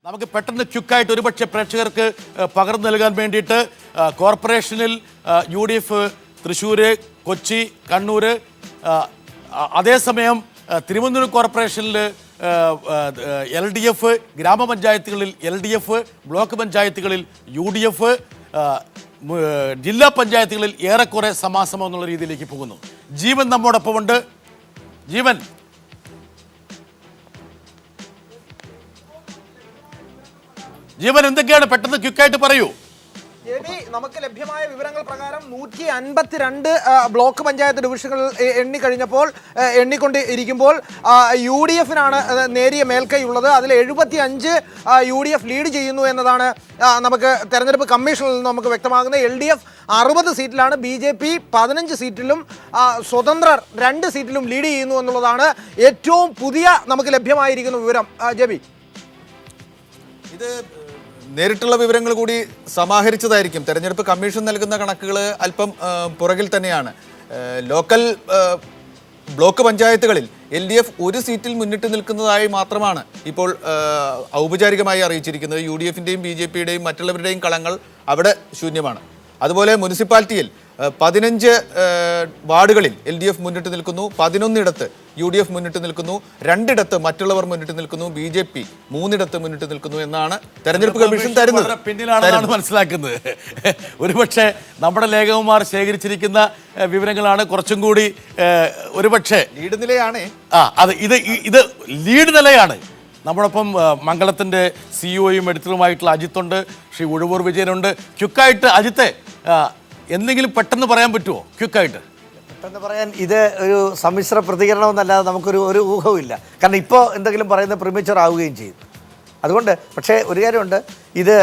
നമുക്ക് പെട്ടെന്ന് ക്വിക്കായിട്ട് ഒരുപക്ഷെ പ്രേക്ഷകർക്ക് പകർന്നു നൽകാൻ വേണ്ടിയിട്ട് കോർപ്പറേഷനിൽ UDF തൃശ്ശൂർ, കൊച്ചി, കണ്ണൂർ, അതേസമയം തിരുവനന്തപുരം കോർപ്പറേഷനിൽ LDF, ഗ്രാമപഞ്ചായത്തുകളിൽ LDF, ബ്ലോക്ക് പഞ്ചായത്തുകളിൽ UDF, ജില്ലാ പഞ്ചായത്തുകളിൽ ഏറെക്കുറെ സമാസമം എന്നുള്ള രീതിയിലേക്ക് പോകുന്നു. ജീവൻ നമ്മോടൊപ്പമുണ്ട്. ജീവൻ, എന്തൊക്കെയാണ് പെട്ടെന്ന് ക്വിക്കായിട്ട് പറയൂ. നമുക്ക് ലഭ്യമായ വിവരങ്ങൾ പ്രകാരം 152 ബ്ലോക്ക് പഞ്ചായത്ത് ഡിവിഷനുകൾ എണ്ണിക്കൊണ്ട് ഇരിക്കുമ്പോൾ UDFനാണ് നേരിയ മേൽക്കൈ ഉള്ളത്. അതിൽ 75 UDF ലീഡ് ചെയ്യുന്നു എന്നതാണ് നമുക്ക് തെരഞ്ഞെടുപ്പ് കമ്മീഷനിൽ നിന്ന് നമുക്ക് വ്യക്തമാകുന്നത്. LDF 60 സീറ്റിലാണ്, BJP 15 സീറ്റിലും സ്വതന്ത്രർ 2 സീറ്റിലും ലീഡ് ചെയ്യുന്നു എന്നുള്ളതാണ് ഏറ്റവും പുതിയ നമുക്ക് ലഭ്യമായിരിക്കുന്ന വിവരം. ജെബി, ഇത് നേരിട്ടുള്ള വിവരങ്ങൾ കൂടി സമാഹരിച്ചതായിരിക്കും. തെരഞ്ഞെടുപ്പ് കമ്മീഷൻ നൽകുന്ന കണക്കുകൾ അല്പം പുറകിൽ തന്നെയാണ്. ലോക്കൽ ബ്ലോക്ക് പഞ്ചായത്തുകളിൽ LDF 1 സീറ്റിൽ മുന്നിട്ട് നിൽക്കുന്നതായി മാത്രമാണ് ഇപ്പോൾ ഔപചാരികമായി അറിയിച്ചിരിക്കുന്നത്. UDFൻ്റെയും BJPയുടെയും മറ്റുള്ളവരുടെയും കളങ്ങൾ അവിടെ ശൂന്യമാണ്. അതുപോലെ മുനിസിപ്പാലിറ്റിയിൽ 15 വാർഡുകളിൽ LDF മുന്നിട്ട് നിൽക്കുന്നു, 11 UDF മുന്നിട്ട് നിൽക്കുന്നു, 2 മറ്റുള്ളവർ മുന്നിട്ട് നിൽക്കുന്നു, BJP 3 മുന്നിട്ട് നിൽക്കുന്നു എന്നാണ് തെരഞ്ഞെടുപ്പ് കമ്മീഷൻ തരുന്നത്. പിന്നിലാണെന്നാണ് മനസ്സിലാക്കുന്നത്. ഒരുപക്ഷെ നമ്മുടെ ലേഖകന്മാർ ശേഖരിച്ചിരിക്കുന്ന വിവരങ്ങളാണ് കുറച്ചും കൂടി ഒരുപക്ഷെ ലീഡ് നിലയാണ്. അത് ഇത് ലീഡ് നിലയാണ്. നമ്മോടൊപ്പം മംഗളത്തിൻ്റെ CEOയും എഡിറ്ററുമായിട്ടുള്ള അജിത്തുണ്ട്, ശ്രീ ഉഴവൂർ വിജയനുണ്ട്. ക്വിക്കായിട്ട് അജിത്തെ, എന്തെങ്കിലും പെട്ടെന്ന് പറയാൻ പറ്റുമോ? ക്വിക്കായിട്ട് പെട്ടെന്ന് പറയാൻ ഇത് ഒരു സമ്മിശ്ര പ്രതികരണമെന്നല്ലാതെ നമുക്കൊരു ഊഹവുമില്ല. കാരണം ഇപ്പോൾ എന്തെങ്കിലും പറയുന്നത് പ്രിമേച്ചർ ആവുകയും ചെയ്യും. അതുകൊണ്ട് പക്ഷേ ഒരു കാര്യമുണ്ട്, ഇത്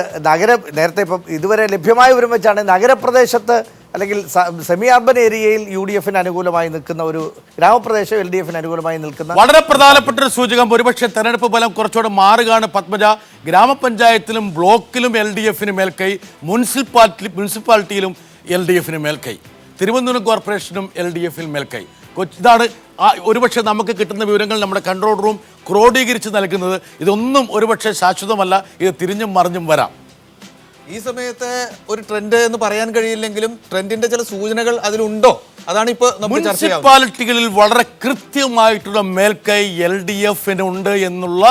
നേരത്തെ ഇപ്പം ഇതുവരെ ലഭ്യമായ വിവരം വെച്ചാണ് നഗരപ്രദേശത്ത് അല്ലെങ്കിൽ സെമി അർബൻ ഏരിയയിൽ UDFന് അനുകൂലമായി നിൽക്കുന്ന ഒരു ഗ്രാമപ്രദേശം LDFന് അനുകൂലമായി നിൽക്കുന്ന വളരെ പ്രധാനപ്പെട്ട ഒരു സൂചകം. ഒരുപക്ഷെ തെരഞ്ഞെടുപ്പ് ഫലം കുറച്ചുകൂടെ മാറുകയാണ് പത്മജ. ഗ്രാമപഞ്ചായത്തിലും ബ്ലോക്കിലും LDFന് മേൽക്കൈ, മുനിസിപ്പാലിറ്റിയിലും LDFന് മേൽക്കൈ, തിരുവനന്തപുരം കോർപ്പറേഷനും LDFന് മേൽക്കൈ. ഇതാണ് ഒരുപക്ഷെ നമുക്ക് കിട്ടുന്ന വിവരങ്ങൾ നമ്മുടെ കൺട്രോൾ റൂം ക്രോഡീകരിച്ച് നൽകുന്നത്. ഇതൊന്നും ഒരുപക്ഷെ ശാശ്വതമല്ല, ഇത് തിരിഞ്ഞും മറിഞ്ഞും വരാം. ഈ സമയത്ത് ഒരു ട്രെൻഡ് എന്ന് പറയാൻ കഴിയില്ലെങ്കിലും ട്രെൻഡിന്റെ ചില സൂചനകൾ അതിലുണ്ടോ? അതാണ് ഇപ്പോൾ മുനിസിപ്പാലിറ്റികളിൽ വളരെ കൃത്യമായിട്ടുള്ള മേൽക്കൈ LDFന് ഉണ്ട് എന്നുള്ള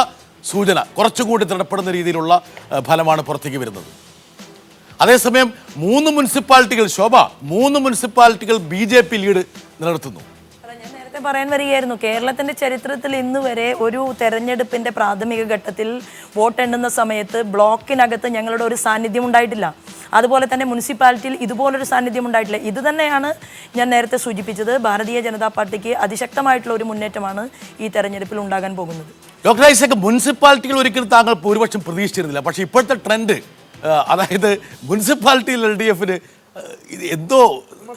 സൂചന കുറച്ചുകൂടി ദൃഢപ്പെടുന്ന രീതിയിലുള്ള ഫലമാണ് പുറത്തേക്ക് വരുന്നത്. അതേസമയം 3 മുനിസിപ്പാലിറ്റികൾ BJP ലീഡ് നിലനിർത്തുന്നു. ഞാൻ നേരത്തെ പറയാൻ വരികയായിരുന്നു, കേരളത്തിന്റെ ചരിത്രത്തിൽ ഇന്ന് വരെ ഒരു തെരഞ്ഞെടുപ്പിന്റെ പ്രാഥമിക ഘട്ടത്തിൽ വോട്ടെണ്ണുന്ന സമയത്ത് ബ്ലോക്കിനകത്ത് ഞങ്ങളുടെ ഒരു സാന്നിധ്യം ഉണ്ടായിട്ടില്ല. അതുപോലെ തന്നെ മുനിസിപ്പാലിറ്റിയിൽ ഇതുപോലൊരു സാന്നിധ്യം ഉണ്ടായിട്ടില്ല. ഇത് തന്നെയാണ് ഞാൻ നേരത്തെ സൂചിപ്പിച്ചത്. ഭാരതീയ ജനതാ പാർട്ടിക്ക് അതിശക്തമായിട്ടുള്ള ഒരു മുന്നേറ്റമാണ് ഈ തെരഞ്ഞെടുപ്പിൽ ഉണ്ടാകാൻ പോകുന്നത്. ഡോക്ടർ ഐസക്, മുനിസിപ്പാലിറ്റികൾ ഒരിക്കലും താങ്കൾ ഭൂരിപക്ഷം പ്രതീക്ഷിച്ചിരുന്നില്ല. പക്ഷേ ഇപ്പോഴത്തെ ട്രെൻഡ്, അതായത് മുനിസിപ്പാലിറ്റിയിൽ LDFന് എന്തോ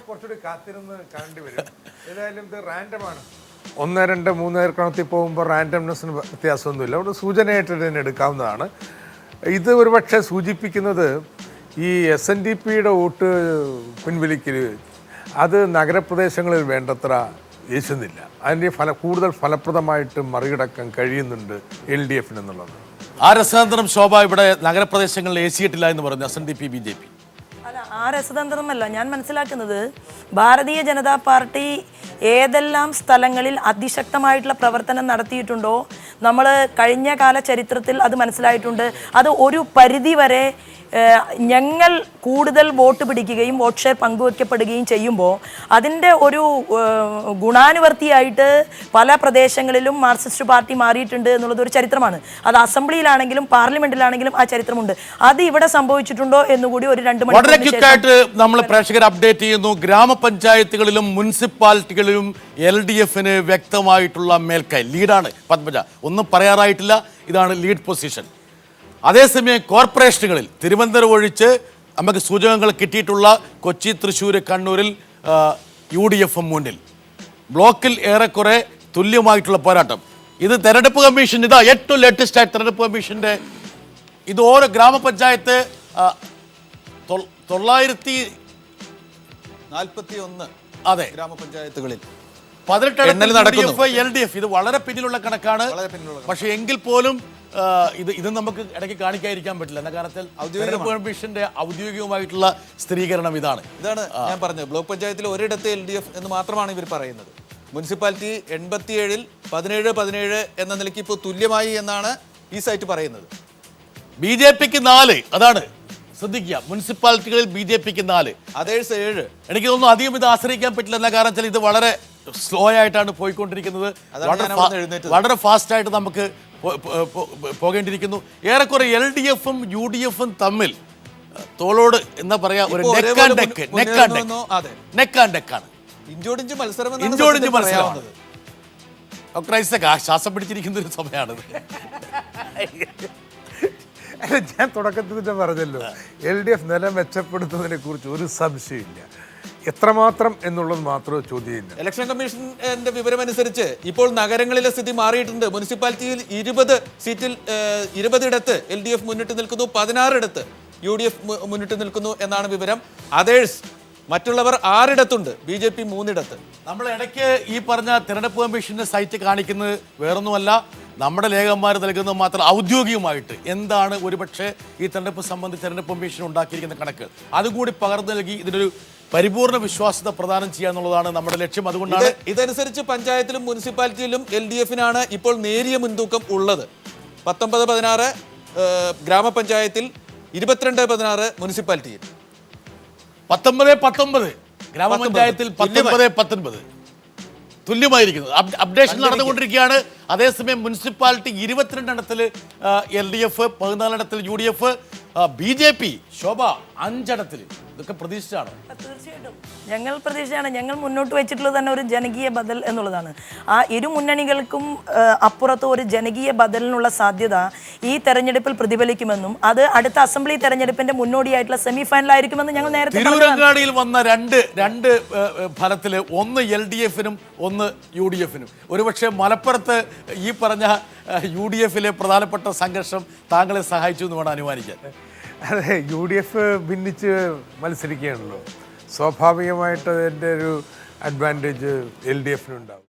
കുറച്ചുകൂടി കാത്തിരുന്ന് കാണേണ്ടി വരും. ഏതായാലും ഇത് റാൻഡമാണ്. 1, 2, 3 ക്രമത്തിൽ പോകുമ്പോൾ റാൻഡംനെസ്സിന് വ്യത്യാസമൊന്നുമില്ല. അവിടെ സൂചനയായിട്ട് തന്നെ എടുക്കാവുന്നതാണ്. ഇത് ഒരുപക്ഷെ സൂചിപ്പിക്കുന്നത് ഈ SNDPയുടെ വോട്ട് പിൻവലിക്കൽ അത് നഗരപ്രദേശങ്ങളിൽ വേണ്ടത്ര യേശുന്നില്ല. അതിൻ്റെ കൂടുതൽ ഫലപ്രദമായിട്ട് മറികടക്കാൻ കഴിയുന്നുണ്ട് LDFന് എന്നുള്ളത്. ആ രസതന്ത്രം ശോഭ ഇവിടെ നഗരപ്രദേശങ്ങളിൽ ഏശിയിട്ടില്ല എന്ന് പറഞ്ഞു SNDP BJP. അല്ല, ആ രസതന്ത്രമല്ല ഞാൻ മനസ്സിലാക്കുന്നത്. ഭാരതീയ ജനതാ പാർട്ടി ഏതെല്ലാം സ്ഥലങ്ങളിൽ അതിശക്തമായിട്ടുള്ള പ്രവർത്തനം നടത്തിയിട്ടുണ്ടോ, നമ്മൾ കഴിഞ്ഞ കാല ചരിത്രത്തിൽ അത് മനസ്സിലായിട്ടുണ്ട്. അത് ഒരു പരിധി വരെ ഞങ്ങൾ കൂടുതൽ വോട്ട് പിടിക്കുകയും വോട്ട് ഷെയർ പങ്കുവയ്ക്കപ്പെടുകയും ചെയ്യുമ്പോൾ അതിൻ്റെ ഒരു ഗുണാനുവർത്തിയായിട്ട് പല പ്രദേശങ്ങളിലും മാർക്സിസ്റ്റ് പാർട്ടി മാറിയിട്ടുണ്ട് എന്നുള്ളത് ഒരു ചരിത്രമാണ്. അത് അസംബ്ലിയിലാണെങ്കിലും പാർലമെന്റിലാണെങ്കിലും ആ ചരിത്രമുണ്ട്. അത് ഇവിടെ സംഭവിച്ചിട്ടുണ്ടോ എന്നുകൂടി ഒരു 2 മണിക്കൂർ നമ്മൾ പ്രേക്ഷകർ അപ്ഡേറ്റ് ചെയ്യുന്നു. ഗ്രാമപഞ്ചായത്തുകളിലും മുനിസിപ്പാലിറ്റികളിലും LDFന് വ്യക്തമായിട്ടുള്ള മേൽക്കൈ, ലീഡാണ് പത്മജ. ഒന്നും പറയാറായിട്ടില്ല, ഇതാണ് ലീഡ് പൊസിഷൻ. അതേസമയം കോർപ്പറേഷനുകളിൽ തിരുവനന്തപുരം ഒഴിച്ച് നമുക്ക് സൂചകങ്ങൾ കിട്ടിയിട്ടുള്ള കൊച്ചി, തൃശ്ശൂർ, കണ്ണൂരിൽ UDF മുന്നിൽ, ബ്ലോക്കിൽ ഏറെക്കുറെ തുല്യമായിട്ടുള്ള പോരാട്ടം. ഇത് തെരഞ്ഞെടുപ്പ് കമ്മീഷൻ, ഇതാ ഏറ്റവും ലേറ്റസ്റ്റ് ആയിട്ട് തെരഞ്ഞെടുപ്പ് കമ്മീഷൻ്റെ ഇത് ഓരോ ഗ്രാമപഞ്ചായത്ത് 941 അതെ ഗ്രാമപഞ്ചായത്തുകളിൽ എണ്ണൽ നടക്കുന്നു. LDF ഇത് വളരെ പിന്നിലുള്ള കണക്കാണ്. പക്ഷേ എങ്കിൽ പോലും ഇത് നമുക്ക് ഇടയ്ക്ക് കാണിക്കാതിരിക്കാൻ പറ്റില്ല. എന്ന കാരണത്തിൽ തെരഞ്ഞെടുപ്പ് കമ്മീഷന്റെ ഔദ്യോഗികമായിട്ടുള്ള സ്ഥിരീകരണം ഇതാണ് ഞാൻ പറഞ്ഞത്. ബ്ലോക്ക് പഞ്ചായത്തിൽ ഒരിടത്ത് LDF എന്ന് മാത്രമാണ് ഇവർ പറയുന്നത്. മുനിസിപ്പാലിറ്റി 87-ൽ 17-17 എന്ന നിലയ്ക്ക് ഇപ്പോൾ തുല്യമായി എന്നാണ് ഈ സൈറ്റ് പറയുന്നത്. BJPക്ക് 4, അതാണ് ശ്രദ്ധിക്കുക. മുനിസിപ്പാലിറ്റികളിൽ BJPക്ക് 4, അതേഴ്സ് 7. എനിക്ക് തോന്നുന്നു അധികം ഇത് ആശ്രയിക്കാൻ പറ്റില്ല. എന്ന കാരണത്തിൽ ഇത് വളരെ സ്ലോ ആയിട്ടാണ് പോയിക്കൊണ്ടിരിക്കുന്നത്. വളരെ ഫാസ്റ്റ് ആയിട്ട് നമുക്ക് പോകേണ്ടിയിരിക്കുന്നു. ഏറെക്കുറെ LDF-ഉം UDF-ഉം തമ്മിൽ തോളോട് എന്താ പറയാ ഒരു നെക്ക് ആൻഡ് നെക്കാണ്. ഇഞ്ചോടിഞ്ച് മത്സരം. ഡോക്ടർ ഐസക് ശ്വാസം പിടിച്ചിരിക്കുന്ന ഒരു സമയമാണിത്. അല്ല, ഞാൻ തുടക്കത്തിൽ തന്നെ പറഞ്ഞല്ലോ, LDF നില മെച്ചപ്പെടുത്തുന്നതിനെ കുറിച്ച് ഒരു സംശയമില്ല. എത്രമാത്രം എന്നുള്ളത് മാത്രമേ ചോദ്യമില്ല. ഇലക്ഷൻ കമ്മീഷന്റെ വിവരമനുസരിച്ച് ഇപ്പോൾ നഗരങ്ങളിലെ സ്ഥിതി മാറിയിട്ടുണ്ട്. മുനിസിപ്പാലിറ്റിയിൽ 20 സീറ്റിൽ 20 LDF മുന്നിട്ട് നിൽക്കുന്നു, 16 UDF മുന്നിട്ട് നിൽക്കുന്നു എന്നാണ് വിവരം. അതേഴ്സ് മറ്റുള്ളവർ 6 BJP 3. നമ്മൾ ഇടയ്ക്ക് ഈ പറഞ്ഞ തെരഞ്ഞെടുപ്പ് കമ്മീഷന്റെ സൈറ്റ് കാണിക്കുന്നത് വേറൊന്നുമല്ല, നമ്മുടെ ലേഖകന്മാർ നൽകുന്നത് മാത്രം ഔദ്യോഗികമായിട്ട് എന്താണ് ഒരുപക്ഷെ ഈ തെരഞ്ഞെടുപ്പ് സംബന്ധിച്ച് തെരഞ്ഞെടുപ്പ് കമ്മീഷൻ ഉണ്ടാക്കിയിരിക്കുന്ന കണക്കുകൾ അതുകൂടി പകർന്നു നൽകി ഇതിനൊരു പരിപൂർണ്ണ വിശ്വാസ്യത പ്രദാനം ചെയ്യുക എന്നുള്ളതാണ് നമ്മുടെ ലക്ഷ്യം. അതുകൊണ്ടാണ് ഇതനുസരിച്ച് പഞ്ചായത്തിലും മുനിസിപ്പാലിറ്റിയിലും LDF-നാണ് ഇപ്പോൾ നേരിയ മുൻതൂക്കം ഉള്ളത്. 19-16 ഗ്രാമപഞ്ചായത്തിൽ, 22-16 മുനിസിപ്പാലിറ്റിയിൽ. 19-19 ഗ്രാമപഞ്ചായത്തിൽ, 19-19 തുല്യമായിരിക്കുന്നത്. അപ്ഡേഷൻ നടന്നുകൊണ്ടിരിക്കുകയാണ്. അതേസമയം മുനിസിപ്പാലിറ്റി 22 LDF, 14 UDF, BJP ശോഭ 5 ഇതൊക്കെ പ്രതീക്ഷിച്ചാണ്. തീർച്ചയായിട്ടും ഞങ്ങൾ പ്രതീക്ഷയാണ്. ഞങ്ങൾ മുന്നോട്ട് വെച്ചിട്ടുള്ളത് തന്നെ ഒരു ജനകീയ ബദൽ എന്നുള്ളതാണ്. ആ ഇരു മുന്നണികൾക്കും അപ്പുറത്ത് ഒരു ജനകീയ ബദലിനുള്ള സാധ്യത ഈ തെരഞ്ഞെടുപ്പിൽ പ്രതിഫലിക്കുമെന്നും അത് അടുത്ത അസംബ്ലി തെരഞ്ഞെടുപ്പിന്റെ മുന്നോടിയായിട്ടുള്ള സെമി ഫൈനലായിരിക്കുമെന്ന് ഞങ്ങൾ നേരത്തെ തിരൂരങ്ങാടിയിൽ വന്ന രണ്ട് ഫലത്തില് ഒന്ന് LDF-നും ഒന്ന് UDF-നും. ഒരുപക്ഷെ മലപ്പുറത്ത് ഈ പറഞ്ഞ UDF-ലെ പ്രധാനപ്പെട്ട സംഘർഷം താങ്കളെ സഹായിച്ചു എന്ന് വേണം അനുമാനിക്കാൻ. അതെ, UDF ഭിന്നിച്ച് മത്സരിക്കുകയാണല്ലോ. സ്വാഭാവികമായിട്ട് അതിൻ്റെ ഒരു അഡ്വാൻറ്റേജ് LDF-നുണ്ടാവും.